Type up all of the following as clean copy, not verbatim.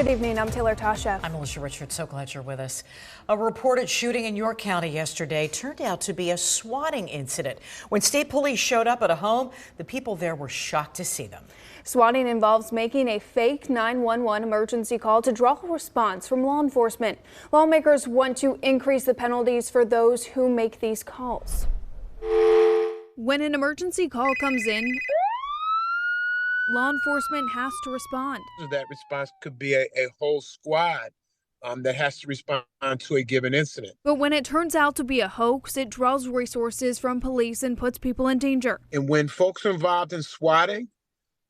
Good evening, I'm Taylor Tasha. I'm Alicia Richards, so glad you're with us. A reported shooting in York County yesterday turned out to be a swatting incident. When state police showed up at a home, the people there were shocked to see them. Swatting involves making a fake 911 emergency call to draw a response from law enforcement. Lawmakers want to increase the penalties for those who make these calls. When an emergency call comes in, law enforcement has to respond. That response could be a whole squad that has to respond to a given incident. But when it turns out to be a hoax, it draws resources from police and puts people in danger. And when folks are involved in swatting,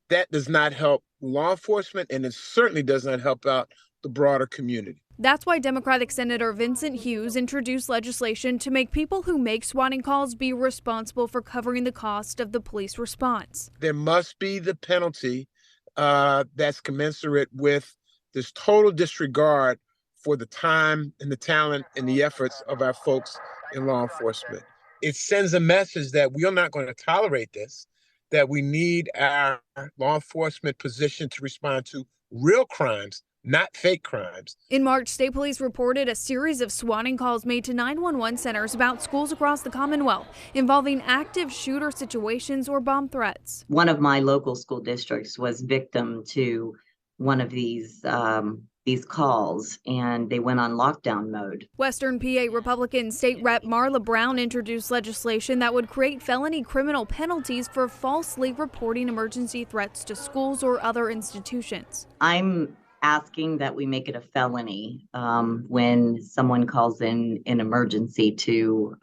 that does not help law enforcement, and it certainly does not help out the broader community. That's why Democratic Senator Vincent Hughes introduced legislation to make people who make swatting calls be responsible for covering the cost of the police response. There must be the penalty that's commensurate with this total disregard for the time and the talent and the efforts of our folks in law enforcement. It sends a message that we are not going to tolerate this, that we need our law enforcement position to respond to real crimes, not fake crimes. In March, state police reported a series of swatting calls made to 911 centers about schools across the Commonwealth involving active shooter situations or bomb threats. One of my local school districts was victim to one of these calls, and they went on lockdown mode. Western PA Republican State Rep Marla Brown introduced legislation that would create felony criminal penalties for falsely reporting emergency threats to schools or other institutions. I'm asking that we make it a felony when someone calls in an emergency to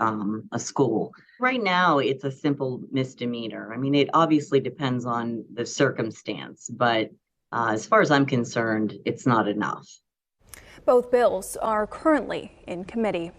a school. Right now, it's a simple misdemeanor. I mean, it obviously depends on the circumstance, but as far as I'm concerned, it's not enough. Both bills are currently in committee.